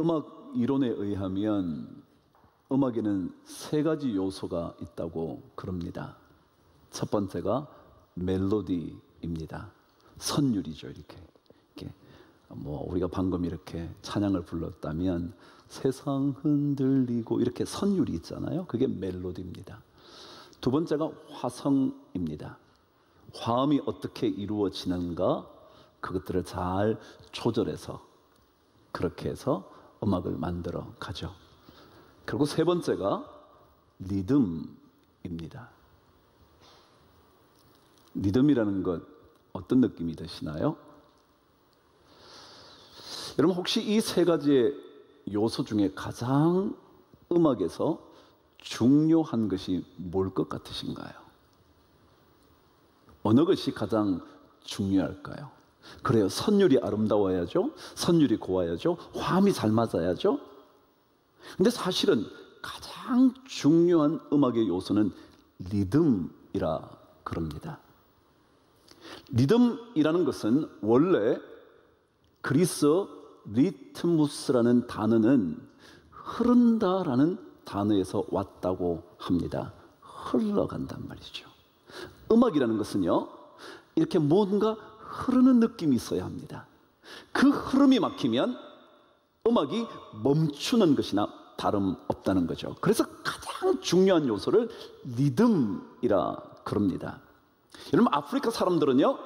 음악 이론에 의하면 음악에는 세 가지 요소가 있다고 그럽니다. 첫 번째가 멜로디입니다. 선율이죠. 이렇게 우리가 방금 이렇게 찬양을 불렀다면 세상 흔들리고 이렇게 선율이 있잖아요. 그게 멜로디입니다. 두 번째가 화성입니다. 화음이 어떻게 이루어지는가 그것들을 잘 조절해서 그렇게 해서 음악을 만들어 가죠. 그리고 세 번째가 리듬입니다. 리듬이라는 것 어떤 느낌이 드시나요? 여러분 혹시 이 세 가지의 요소 중에 가장 음악에서 중요한 것이 뭘 것 같으신가요? 어느 것이 가장 중요할까요? 그래요. 선율이 아름다워야죠. 선율이 고와야죠. 화음이 잘 맞아야죠. 근데 사실은 가장 중요한 음악의 요소는 리듬이라 그럽니다. 리듬이라는 것은 원래 그리스어 리트무스라는 단어는 흐른다라는 단어에서 왔다고 합니다. 흘러간단 말이죠. 음악이라는 것은요, 이렇게 뭔가 흐르는 느낌이 있어야 합니다. 그 흐름이 막히면 음악이 멈추는 것이나 다름없다는 거죠. 그래서 가장 중요한 요소를 리듬이라 그럽니다. 여러분 아프리카 사람들은요,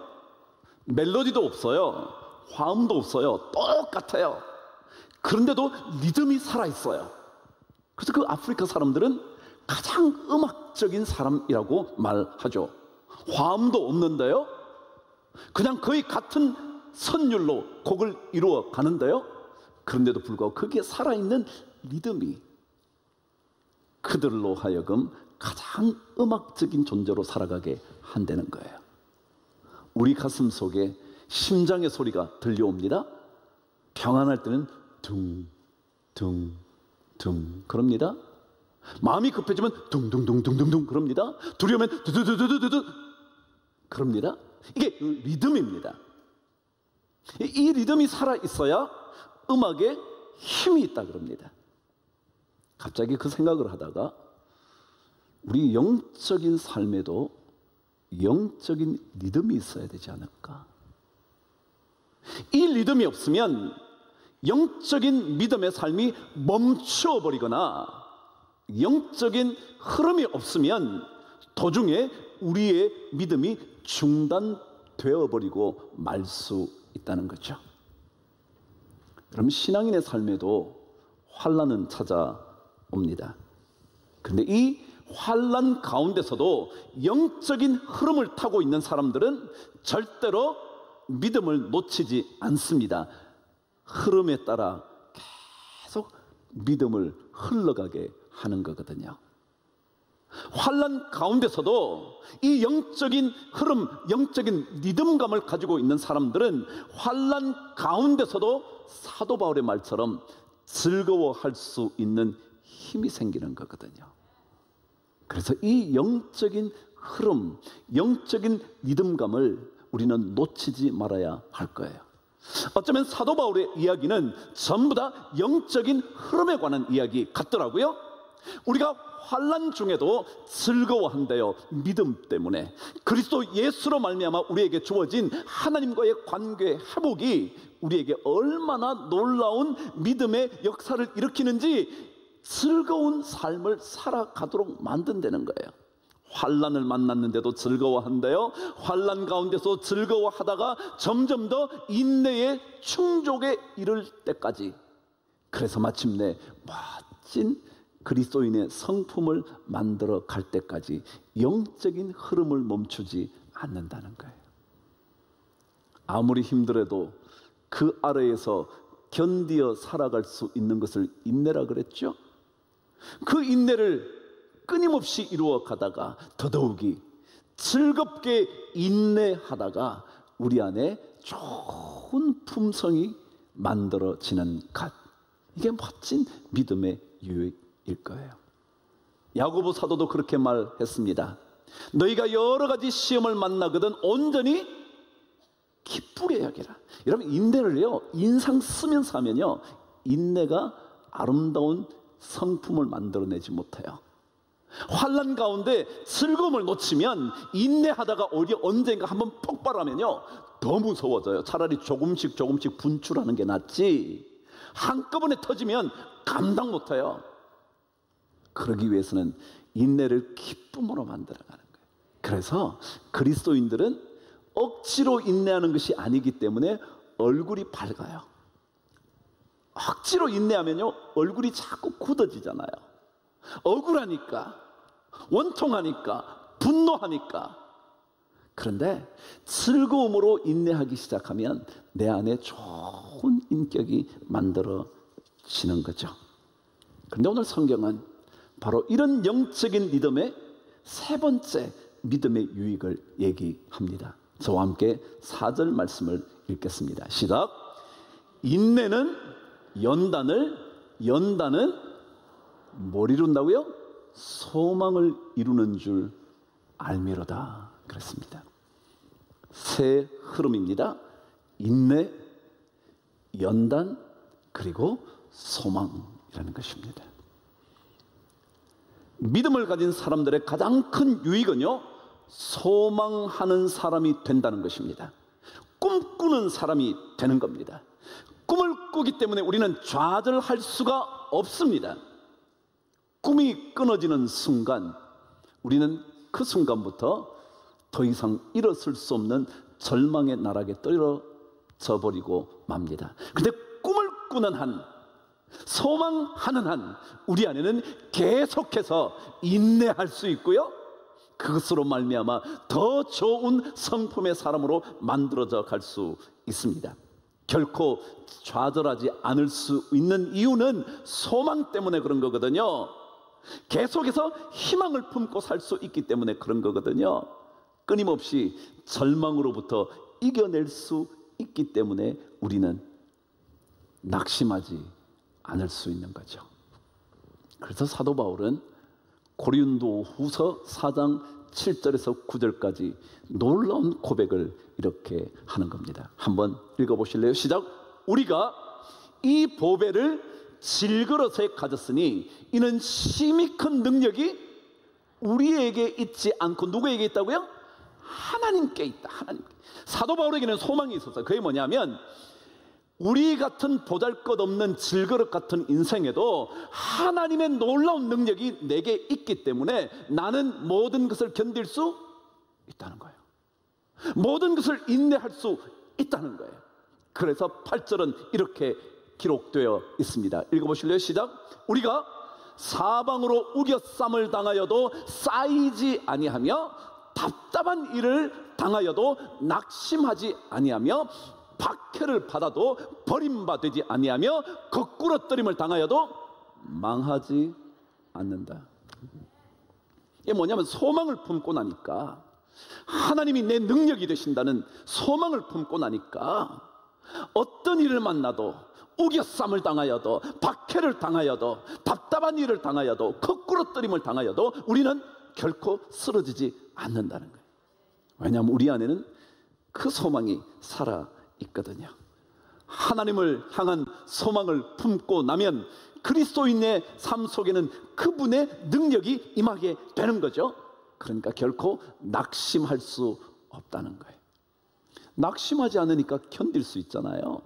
멜로디도 없어요, 화음도 없어요, 똑같아요. 그런데도 리듬이 살아있어요. 그래서 그 아프리카 사람들은 가장 음악적인 사람이라고 말하죠. 화음도 없는데요, 그냥 거의 같은 선율로 곡을 이루어 가는데요, 그런데도 불구하고 거기에 살아있는 리듬이 그들로 하여금 가장 음악적인 존재로 살아가게 한다는 거예요. 우리 가슴 속에 심장의 소리가 들려옵니다. 평안할 때는 둥둥둥둥 그럽니다. 마음이 급해지면 둥둥둥둥둥둥 그럽니다. 두려우면 두두두두두두 그럽니다. 이게 리듬입니다. 이 리듬이 살아있어야 음악에 힘이 있다 그럽니다. 갑자기 그 생각을 하다가 우리 영적인 삶에도 영적인 리듬이 있어야 되지 않을까? 이 리듬이 없으면 영적인 믿음의 삶이 멈춰버리거나 영적인 흐름이 없으면 도중에 우리의 믿음이 중단되어버리고 말 수 있다는 거죠. 그럼 신앙인의 삶에도 환난은 찾아옵니다. 그런데 이 환난 가운데서도 영적인 흐름을 타고 있는 사람들은 절대로 믿음을 놓치지 않습니다. 흐름에 따라 계속 믿음을 흘러가게 하는 거거든요. 환난 가운데서도 이 영적인 흐름, 영적인 리듬감을 가지고 있는 사람들은 환난 가운데서도 사도 바울의 말처럼 즐거워할 수 있는 힘이 생기는 거거든요. 그래서 이 영적인 흐름, 영적인 리듬감을 우리는 놓치지 말아야 할 거예요. 어쩌면 사도 바울의 이야기는 전부 다 영적인 흐름에 관한 이야기 같더라고요. 우리가 환난 중에도 즐거워한대요. 믿음 때문에. 그리스도 예수로 말미암아 우리에게 주어진 하나님과의 관계 회복이 우리에게 얼마나 놀라운 믿음의 역사를 일으키는지 즐거운 삶을 살아가도록 만든다는 거예요. 환난을 만났는데도 즐거워한대요. 환난 가운데서 즐거워하다가 점점 더 인내의 충족에 이를 때까지, 그래서 마침내 멋진 그리스도인의 성품을 만들어 갈 때까지 영적인 흐름을 멈추지 않는다는 거예요. 아무리 힘들어도 그 아래에서 견디어 살아갈 수 있는 것을 인내라 그랬죠. 그 인내를 끊임없이 이루어 가다가 더더욱이 즐겁게 인내하다가 우리 안에 좋은 품성이 만들어지는 것, 이게 멋진 믿음의 유익일 거예요. 야고보 사도도 그렇게 말했습니다. 너희가 여러 가지 시험을 만나거든 온전히 기쁘게 여기라. 여러분 인내를요, 인상 쓰면서 하면요 인내가 아름다운 성품을 만들어내지 못해요. 환난 가운데 즐거움을 놓치면 인내하다가 오히려 언젠가 한번 폭발하면요 더 무서워져요. 차라리 조금씩 분출하는 게 낫지 한꺼번에 터지면 감당 못해요. 그러기 위해서는 인내를 기쁨으로 만들어가는 거예요. 그래서 그리스도인들은 억지로 인내하는 것이 아니기 때문에 얼굴이 밝아요. 억지로 인내하면요 얼굴이 자꾸 굳어지잖아요. 억울하니까, 원통하니까, 분노하니까. 그런데 즐거움으로 인내하기 시작하면 내 안에 좋은 인격이 만들어지는 거죠. 그런데 오늘 성경은 바로 이런 영적인 믿음의 세 번째 믿음의 유익을 얘기합니다. 저와 함께 4절 말씀을 읽겠습니다. 시작. 인내는 연단을, 연단은 뭘 이룬다고요? 소망을 이루는 줄 알미로다 그랬습니다. 세 흐름입니다. 인내, 연단, 그리고 소망이라는 것입니다. 믿음을 가진 사람들의 가장 큰 유익은요 소망하는 사람이 된다는 것입니다. 꿈꾸는 사람이 되는 겁니다. 꿈을 꾸기 때문에 우리는 좌절할 수가 없습니다. 꿈이 끊어지는 순간 우리는 그 순간부터 더 이상 일어설 수 없는 절망의 나락에 떨어져 버리고 맙니다. 그런데 꿈을 꾸는 한, 소망하는 한 우리 안에는 계속해서 인내할 수 있고요 그것으로 말미암아 더 좋은 성품의 사람으로 만들어져 갈 수 있습니다. 결코 좌절하지 않을 수 있는 이유는 소망 때문에 그런 거거든요. 계속해서 희망을 품고 살 수 있기 때문에 그런 거거든요. 끊임없이 절망으로부터 이겨낼 수 있기 때문에 우리는 낙심하지 않을 수 있는 거죠. 그래서 사도 바울은 고린도 후서 4장 7절에서 9절까지 놀라운 고백을 이렇게 하는 겁니다. 한번 읽어보실래요? 시작. 우리가 이 보배를 질그릇에 가졌으니 이는 심히 큰 능력이 우리에게 있지 않고 누구에게 있다고요? 하나님께 있다. 하나님께. 사도 바울에게는 소망이 있었어요. 그게 뭐냐면 우리 같은 보잘것없는 질그릇 같은 인생에도 하나님의 놀라운 능력이 내게 있기 때문에 나는 모든 것을 견딜 수 있다는 거예요. 모든 것을 인내할 수 있다는 거예요. 그래서 8절은 이렇게 기록되어 있습니다. 읽어보실래요? 시작. 우리가 사방으로 우겨쌈을 당하여도 쌓이지 아니하며 답답한 일을 당하여도 낙심하지 아니하며 박해를 받아도 버림받지 아니하며 거꾸러뜨림을 당하여도 망하지 않는다. 이게 뭐냐면 소망을 품고 나니까, 하나님이 내 능력이 되신다는 소망을 품고 나니까 어떤 일을 만나도, 우겨쌈을 당하여도, 박해를 당하여도, 답답한 일을 당하여도, 거꾸러뜨림을 당하여도 우리는 결코 쓰러지지 않는다는 거예요. 왜냐하면 우리 안에는 그 소망이 살아 있거든요. 하나님을 향한 소망을 품고 나면 그리스도인의 삶 속에는 그분의 능력이 임하게 되는 거죠. 그러니까 결코 낙심할 수 없다는 거예요. 낙심하지 않으니까 견딜 수 있잖아요.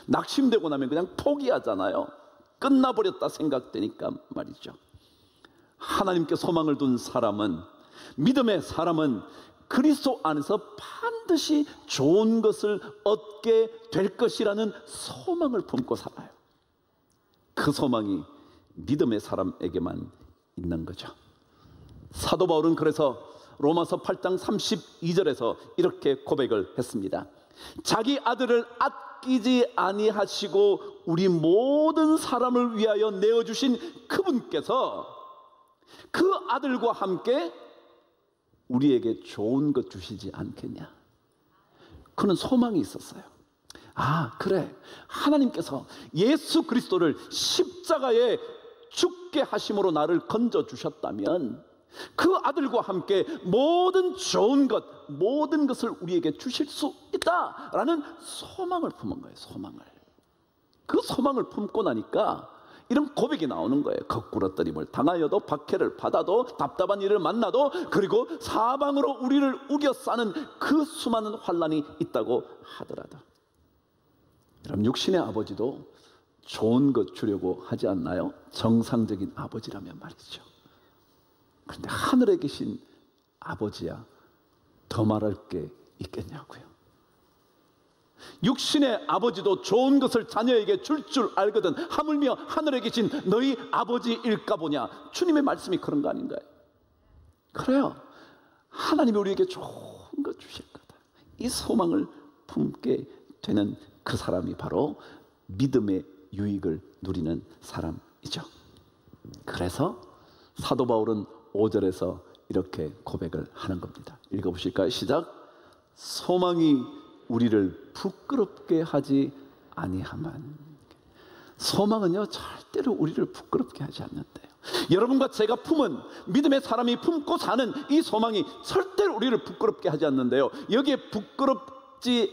낙심되고 나면 그냥 포기하잖아요. 끝나버렸다 생각되니까 말이죠. 하나님께 소망을 둔 사람은, 믿음의 사람은 그리스도 안에서 반드시 좋은 것을 얻게 될 것이라는 소망을 품고 살아요. 그 소망이 믿음의 사람에게만 있는 거죠. 사도 바울은 그래서 로마서 8장 32절에서 이렇게 고백을 했습니다. 자기 아들을 아끼지 아니하시고 우리 모든 사람을 위하여 내어주신 그분께서 그 아들과 함께 우리에게 좋은 것 주시지 않겠냐. 그는 소망이 있었어요. 아, 그래, 하나님께서 예수 그리스도를 십자가에 죽게 하심으로 나를 건져 주셨다면 그 아들과 함께 모든 좋은 것, 모든 것을 우리에게 주실 수 있다라는 소망을 품은 거예요. 소망을. 그 그 소망을 품고 나니까 이런 고백이 나오는 거예요. 거꾸러뜨림을 당하여도 박해를 받아도 답답한 일을 만나도 그리고 사방으로 우리를 우겨싸는 그 수많은 환난이 있다고 하더라도 여러분, 육신의 아버지도 좋은 것 주려고 하지 않나요? 정상적인 아버지라면 말이죠. 그런데 하늘에 계신 아버지야 더 말할 게 있겠냐고요. 육신의 아버지도 좋은 것을 자녀에게 줄 알거든 하물며 하늘에 계신 너희 아버지일까 보냐. 주님의 말씀이 그런 거 아닌가요? 그래요. 하나님이 우리에게 좋은 것 주실 거다. 이 소망을 품게 되는 그 사람이 바로 믿음의 유익을 누리는 사람이죠. 그래서 사도 바울은 5절에서 이렇게 고백을 하는 겁니다. 읽어보실까요? 시작. 소망이 우리를 부끄럽게 하지 아니하만. 소망은요 절대로 우리를 부끄럽게 하지 않는데요. 여러분과 제가 품은 믿음의 사람이 품고 사는 이 소망이 절대로 우리를 부끄럽게 하지 않는데요. 여기에 부끄럽게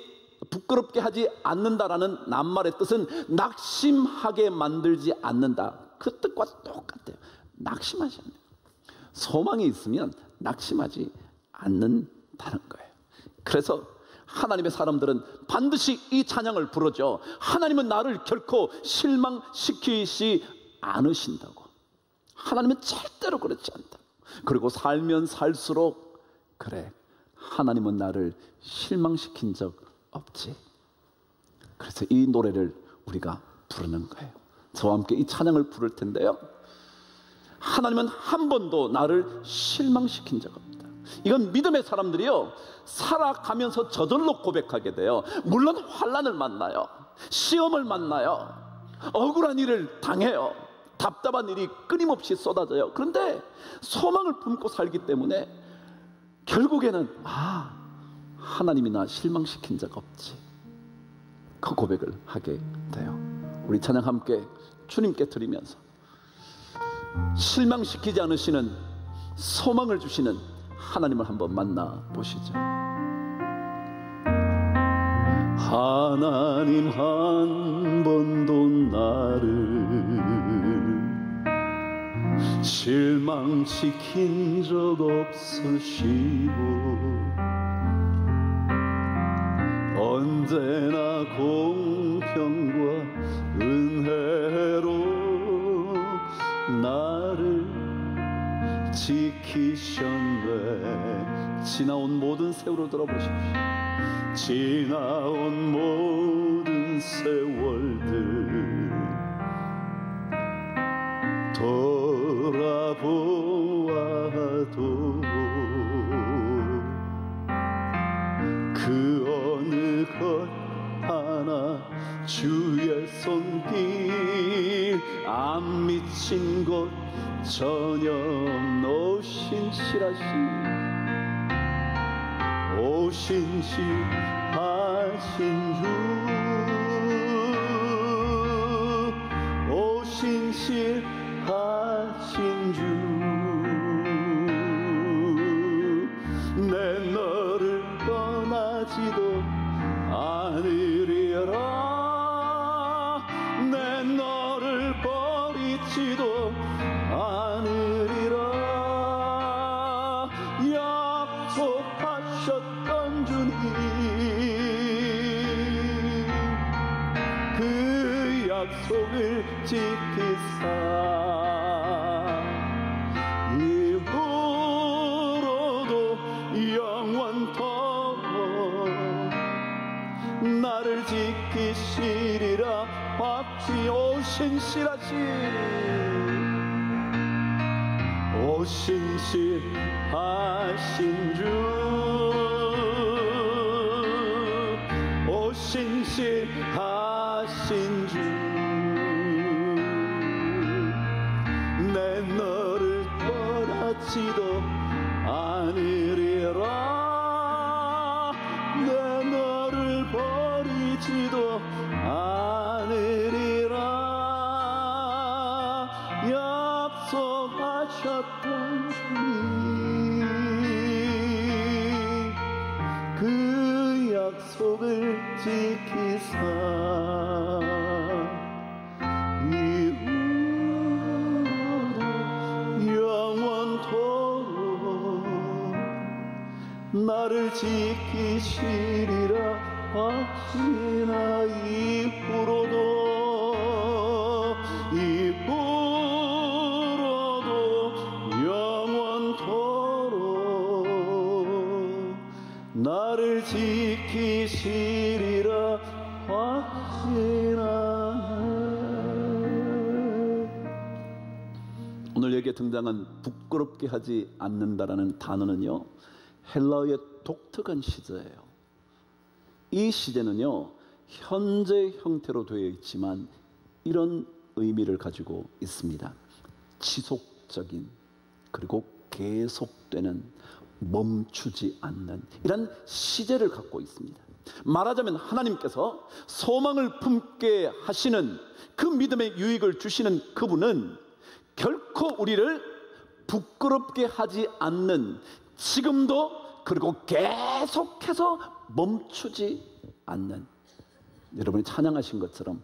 하지 않는다라는 낱말의 뜻은 낙심하게 만들지 않는다. 그 뜻과 똑같아요. 낙심하지 않는. 소망이 있으면 낙심하지 않는다는 거예요. 그래서 하나님의 사람들은 반드시 이 찬양을 부르죠. 하나님은 나를 결코 실망시키지 않으신다고. 하나님은 절대로 그렇지 않다. 그리고 살면 살수록 그래, 하나님은 나를 실망시킨 적 없지. 그래서 이 노래를 우리가 부르는 거예요. 저와 함께 이 찬양을 부를 텐데요. 하나님은 한 번도 나를 실망시킨 적 없다. 이건 믿음의 사람들이요 살아가면서 저절로 고백하게 돼요. 물론 환난을 만나요. 시험을 만나요. 억울한 일을 당해요. 답답한 일이 끊임없이 쏟아져요. 그런데 소망을 품고 살기 때문에 결국에는 하나님이 나 실망시킨 적 없지. 그 고백을 하게 돼요. 우리 찬양 함께 주님께 드리면서 실망시키지 않으시는 소망을 주시는 하나님을 한번 만나보시죠. 하나님 한 번도 나를 실망시킨 적 없으시고 언제나 공평과 은혜로 나를 지키셨네. 지나온 모든 세월을 들어보십시오. 지나온 모든 세월들 돌아보아도 그 어느 것 하나 주의 손길 안 미친 것 전혀 오신실하신 주 오신실하신 주 내 너를 떠나지도 않으리라 내 너를 버리지도 않으리라 약속하셨던 주님 그 약속을 지키사 이후로도 영원토록 나를 지키시리라 박지 오신실하신 주 오신실하신 주 내 너를 떠나지도 않으리라 내 너를 버리지도 않으리라 약속하셨던 주님 그 약속을 지키사 나를 지키시리라 확신하 이후로도 영원토록 나를 지키시리라 확신하네. 오늘 여기에 등장한 부끄럽게 하지 않는다라는 단어는요, 헬라어의 독특한 시제예요. 이 시제는요, 현재 형태로 되어 있지만 이런 의미를 가지고 있습니다. 지속적인, 그리고 계속되는, 멈추지 않는 이런 시제를 갖고 있습니다. 말하자면 하나님께서 소망을 품게 하시는 그 믿음의 유익을 주시는 그분은 결코 우리를 부끄럽게 하지 않는, 지금도 그리고 계속해서 멈추지 않는, 여러분이 찬양하신 것처럼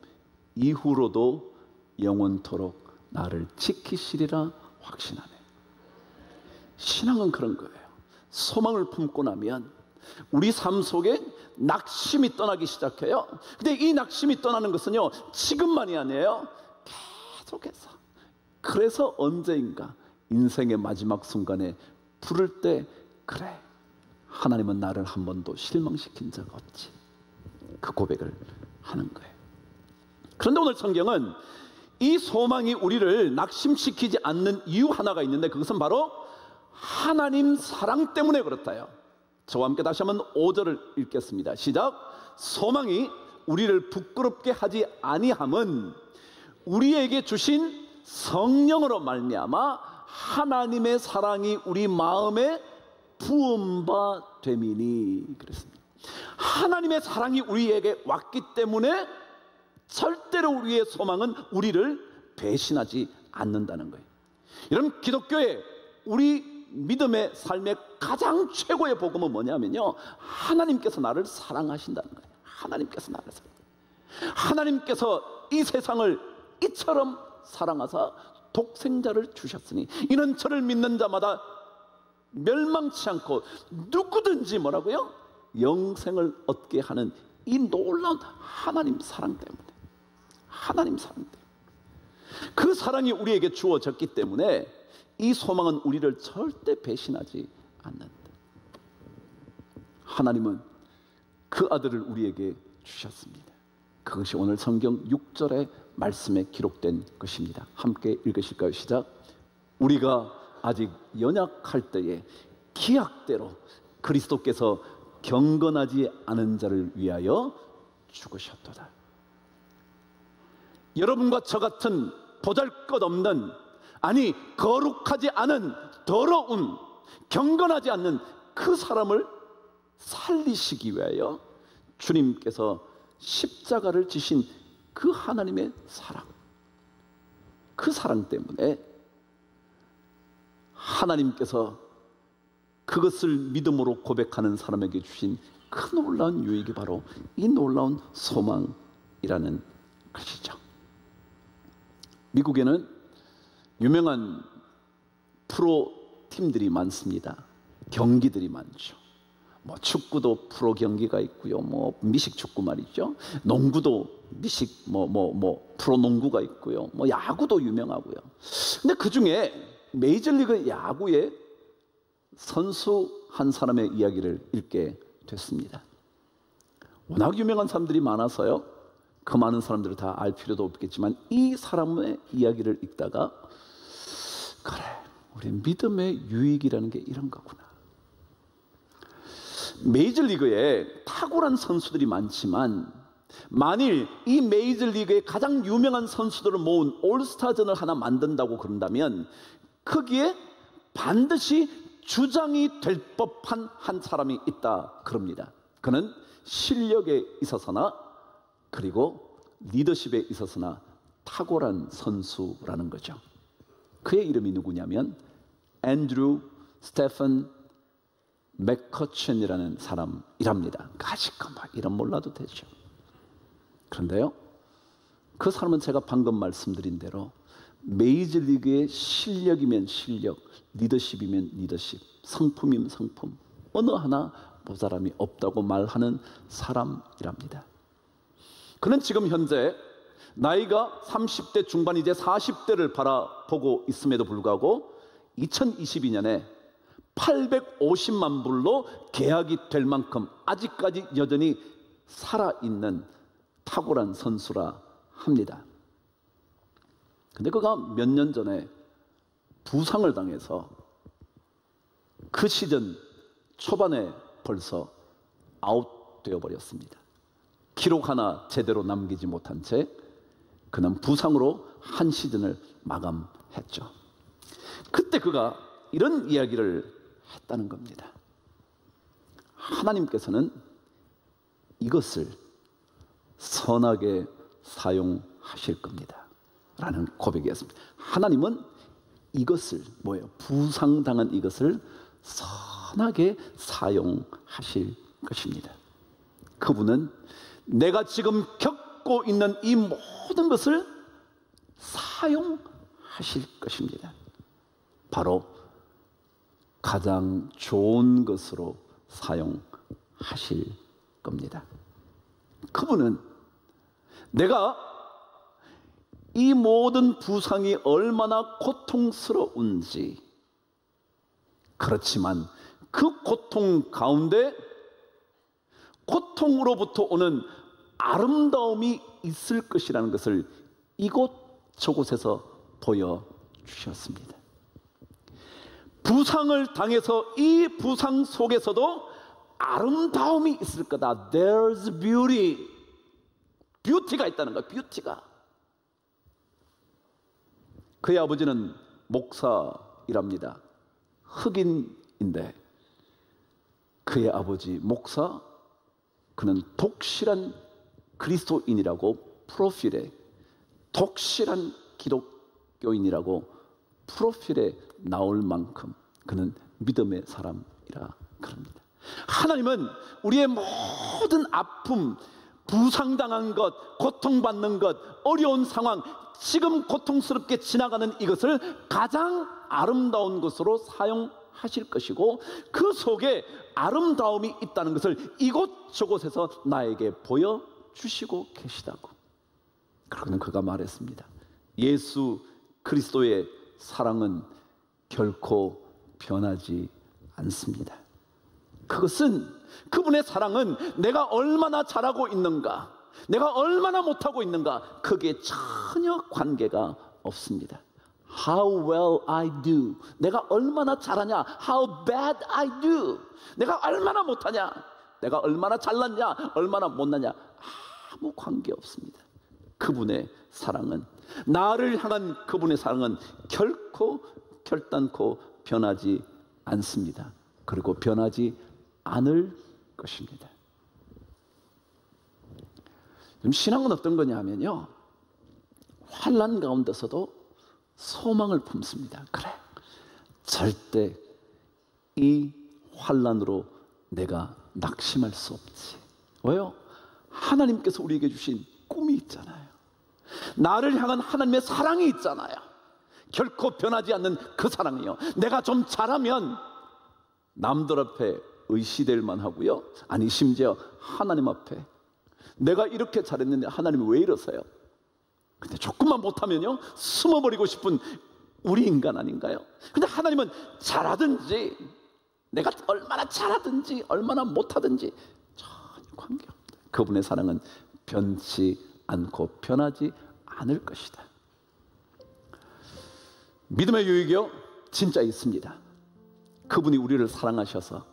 이후로도 영원토록 나를 지키시리라 확신하네. 신앙은 그런 거예요. 소망을 품고 나면 우리 삶 속에 낙심이 떠나기 시작해요. 근데 이 낙심이 떠나는 것은요, 지금만이 아니에요. 계속해서. 그래서 언제인가 인생의 마지막 순간에 부를 때, 그래, 하나님은 나를 한 번도 실망시킨 적 없지, 그 고백을 하는 거예요. 그런데 오늘 성경은 이 소망이 우리를 낙심시키지 않는 이유 하나가 있는데, 그것은 바로 하나님 사랑 때문에 그렇다요. 저와 함께 다시 한번 5절을 읽겠습니다. 시작. 소망이 우리를 부끄럽게 하지 아니함은 우리에게 주신 성령으로 말미암아 하나님의 사랑이 우리 마음에 부음바 됨이니. 그랬습니다. 하나님의 사랑이 우리에게 왔기 때문에 절대로 우리의 소망은 우리를 배신하지 않는다는 거예요. 여러분, 기독교의 우리 믿음의 삶의 가장 최고의 복음은 뭐냐면요, 하나님께서 나를 사랑하신다는 거예요. 하나님께서 나를 사랑해요. 하나님께서 이 세상을 이처럼 사랑하사 독생자를 주셨으니 이는 저를 믿는 자마다 멸망치 않고 누구든지 뭐라고요? 영생을 얻게 하는 이 놀라운 하나님 사랑 때문에, 하나님 사랑 때문에, 그 사랑이 우리에게 주어졌기 때문에 이 소망은 우리를 절대 배신하지 않는다. 하나님은 그 아들을 우리에게 주셨습니다. 그것이 오늘 성경 6절의 말씀에 기록된 것입니다. 함께 읽으실까요? 시작. 우리가 아직 연약할 때에 기약대로 그리스도께서 경건하지 않은 자를 위하여 죽으셨도다. 여러분과 저 같은 보잘것없는, 아니 거룩하지 않은, 더러운, 경건하지 않는 그 사람을 살리시기 위하여 주님께서 십자가를 지신 그 하나님의 사랑, 그 사랑 때문에 하나님께서 그것을 믿음으로 고백하는 사람에게 주신 그 놀라운 유익이 바로 이 놀라운 소망이라는 것이죠. 미국에는 유명한 프로 팀들이 많습니다. 경기들이 많죠. 뭐 축구도 프로 경기가 있고요. 뭐 미식 축구 말이죠. 농구도 미식 프로 농구가 있고요. 뭐 야구도 유명하고요. 근데 그 중에 메이저리그 야구의 선수 한 사람의 이야기를 읽게 됐습니다. 워낙 유명한 사람들이 많아서요, 그 많은 사람들을 다 알 필요도 없겠지만 이 사람의 이야기를 읽다가, 그래, 우리 믿음의 유익이라는 게 이런 거구나. 메이저리그에 탁월한 선수들이 많지만 만일 이 메이저리그의 가장 유명한 선수들을 모은 올스타전을 하나 만든다고 그런다면 거기에 반드시 주장이 될 법한 한 사람이 있다 그럽니다. 그는 실력에 있어서나 그리고 리더십에 있어서나 탁월한 선수라는 거죠. 그의 이름이 누구냐면 앤드류 스테픈 맥커춘이라는 사람이랍니다. 아직까 막 이름 몰라도 되죠. 그런데요, 그 사람은 제가 방금 말씀드린 대로 메이저리그의 실력이면 실력, 리더십이면 리더십, 성품이면 성품, 어느 하나 모자람이 없다고 말하는 사람이랍니다. 그는 지금 현재 나이가 30대 중반 이제 40대를 바라보고 있음에도 불구하고 2022년에 850만 불로 계약이 될 만큼 아직까지 여전히 살아있는 탁월한 선수라 합니다. 근데 그가 몇 년 전에 부상을 당해서 그 시즌 초반에 벌써 아웃되어 버렸습니다. 기록 하나 제대로 남기지 못한 채 그는 부상으로 한 시즌을 마감했죠. 그때 그가 이런 이야기를 했다는 겁니다. 하나님께서는 이것을 선하게 사용하실 겁니다 라는 고백이었습니다. 하나님은 이것을 뭐예요? 부상당한 이것을 선하게 사용하실 것입니다. 그분은 내가 지금 겪고 있는 이 모든 것을 사용하실 것입니다. 바로 가장 좋은 것으로 사용하실 겁니다. 그분은 내가 이 모든 부상이 얼마나 고통스러운지, 그렇지만 그 고통 가운데 고통으로부터 오는 아름다움이 있을 것이라는 것을 이곳저곳에서 보여주셨습니다. 부상을 당해서 이 부상 속에서도 아름다움이 있을 거다. There's beauty. 뷰티가 있다는 거야. 뷰티가. 그의 아버지는 목사이랍니다. 흑인인데 그의 아버지 목사, 그는 독실한 그리스도인이라고 프로필에, 독실한 기독교인이라고 프로필에 나올 만큼 그는 믿음의 사람이라 그럽니다. 하나님은 우리의 모든 아픔, 부상당한 것, 고통받는 것, 어려운 상황, 지금 고통스럽게 지나가는 이것을 가장 아름다운 것으로 사용하실 것이고 그 속에 아름다움이 있다는 것을 이곳저곳에서 나에게 보여주시고 계시다고. 그러면 그가 말했습니다. 예수 그리스도의 사랑은 결코 변하지 않습니다. 그것은, 그분의 사랑은 내가 얼마나 잘하고 있는가, 내가 얼마나 못하고 있는가, 그게 전혀 관계가 없습니다. How well I do, 내가 얼마나 잘하냐, How bad I do, 내가 얼마나 못하냐, 내가 얼마나 잘났냐, 얼마나 못나냐, 아무 관계 없습니다. 그분의 사랑은, 나를 향한 그분의 사랑은 결단코 변하지 않습니다. 그리고 변하지 않을 것입니다. 신앙은 어떤 거냐 하면요, 환난 가운데서도 소망을 품습니다. 그래, 절대 이 환난으로 내가 낙심할 수 없지. 왜요? 하나님께서 우리에게 주신 꿈이 있잖아요. 나를 향한 하나님의 사랑이 있잖아요. 결코 변하지 않는 그 사랑이요, 내가 좀 잘하면 남들 앞에 의시될 만하고요, 아니 심지어 하나님 앞에 내가 이렇게 잘했는데 하나님이 왜 이러세요? 근데 조금만 못하면요 숨어버리고 싶은 우리 인간 아닌가요? 근데 하나님은 잘하든지, 내가 얼마나 잘하든지 얼마나 못하든지 전혀 관계없다. 그분의 사랑은 변치 않고 변하지 않을 것이다. 믿음의 유익이요 진짜 있습니다. 그분이 우리를 사랑하셔서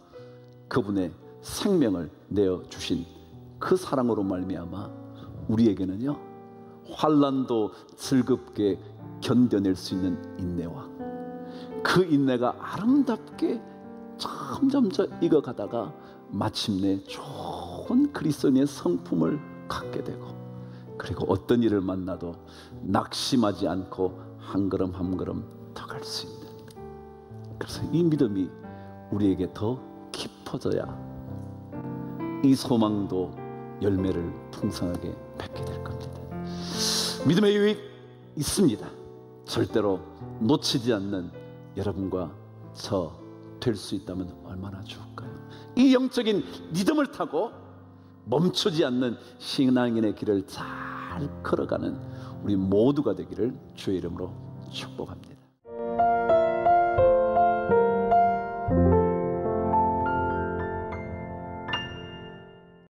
그분의 생명을 내어주신 그 사랑으로 말미암아 우리에게는요 환난도 즐겁게 견뎌낼 수 있는 인내와 그 인내가 아름답게 점점 익어가다가 마침내 좋은 그리스도인의 성품을 갖게 되고, 그리고 어떤 일을 만나도 낙심하지 않고 한 걸음 한 걸음 더 갈 수 있는, 그래서 이 믿음이 우리에게 더 깊어져야 이 소망도 열매를 풍성하게 맺게 될 겁니다. 믿음의 유익 있습니다. 절대로 놓치지 않는 여러분과 저 될 수 있다면 얼마나 좋을까요? 이 영적인 리듬을 타고 멈추지 않는 신앙인의 길을 잘 걸어가는 우리 모두가 되기를 주의 이름으로 축복합니다.